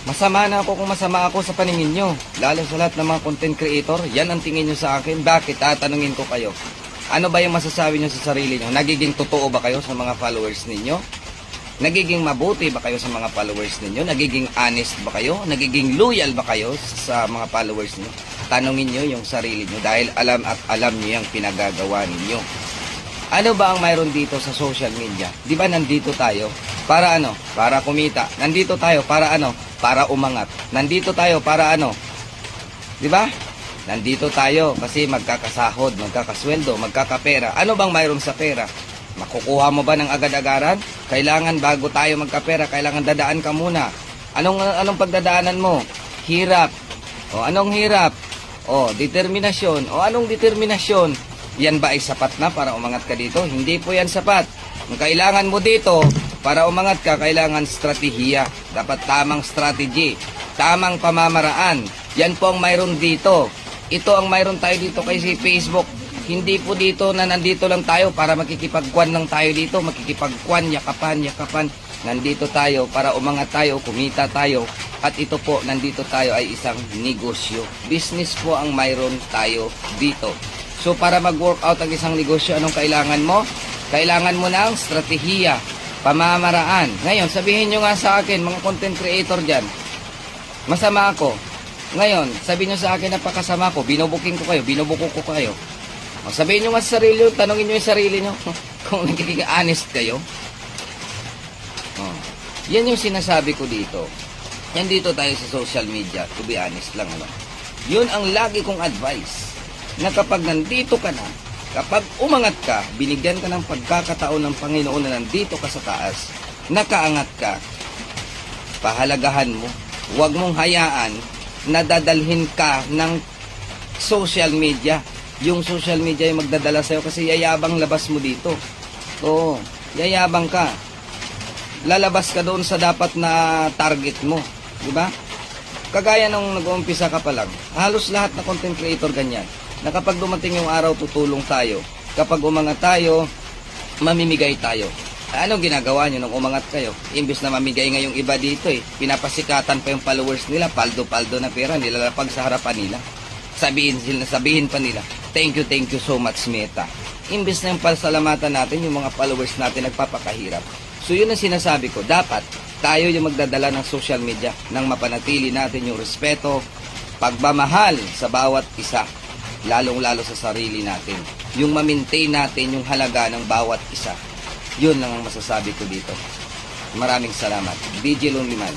Masama na ako kung masama ako sa paningin nyo. Lalo sa lahat ng mga content creator, yan ang tingin nyo sa akin. Bakit? Tatanungin ko kayo. Ano ba yung masasabi nyo sa sarili nyo? Nagiging totoo ba kayo sa mga followers ninyo? Nagiging mabuti ba kayo sa mga followers ninyo? Nagiging honest ba kayo? Nagiging loyal ba kayo sa mga followers ninyo? Tanungin nyo yung sarili nyo dahil alam at alam nyo yung pinagagawa ninyo. Ano ba ang mayroon dito sa social media? Di ba nandito tayo? Para ano? Para kumita. Nandito tayo para ano? Para umangat. Nandito tayo para ano? Di ba? Nandito tayo kasi magkakasahod, magkakasweldo, magkakapera. Ano bang mayroon sa pera? Makukuha mo ba ng agad-agaran? Kailangan bago tayo magkapera, kailangan dadaan ka muna. Anong pagdadaanan mo? Hirap. O anong hirap? O determinasyon. O anong determinasyon? Yan ba ay sapat na para umangat ka dito? Hindi po yan sapat. Ang kailangan mo dito para umangat ka, kailangan strategiya. Dapat tamang strategy, tamang pamamaraan. Yan po ang mayroon dito. Ito ang mayroon tayo dito kay si Facebook. Hindi po dito na nandito lang tayo para makikipagkwan lang tayo dito. Makikipagkwan, yakapan. Nandito tayo para umangat tayo, kumita tayo. At ito po, nandito tayo ay isang negosyo. Business po ang mayroon tayo dito. So para mag-work out ang isang negosyo, anong kailangan mo? Kailangan mo ng strategiya, pamamaraan. Ngayon, sabihin nyo nga sa akin, mga content creator dyan, masama ako. Ngayon, sabihin nyo sa akin, napakasama ko, binubuking ko kayo, binubuko ko kayo. O, sabihin nyo nga sa sarili nyo, tanongin nyo yung sarili nyo, kung nagiging honest kayo. O, yan yung sinasabi ko dito. Yan dito tayo sa social media, to be honest lang. Ano? Yun ang lagi kong advice. Na kapag nandito ka na, kapag umangat ka, binigyan ka ng pagkakataon ng Panginoon na nandito ka sa taas, nakaangat ka, pahalagahan mo, huwag mong hayaan na dadalhin ka ng social media. Yung social media yung magdadala sa'yo kasi yayabang labas mo dito. Oo, yayabang ka. Lalabas ka doon sa dapat na target mo. Diba? Kagaya nung nag-uumpisa ka pa lang, halos lahat na content creator ganyan. Na kapag dumating yung araw, tutulong tayo. Kapag umangat tayo, mamimigay tayo. Anong ginagawa nyo nung umangat kayo? Imbes na mamigay ngayong iba dito pinapasikatan pa yung followers nila, paldo-paldo na pera, nilalapag sa harapan nila. Sabihin pa nila, thank you so much, Meta. Imbes na yung pasalamatan natin, yung mga followers natin nagpapakahirap. So yun ang sinasabi ko, dapat tayo yung magdadala ng social media nang mapanatili natin yung respeto, pagmamahal sa bawat isa. Lalong-lalo sa sarili natin. Yung ma-maintain natin yung halaga ng bawat isa. Yun lang ang masasabi ko dito. Maraming salamat. DJ Lonely Man.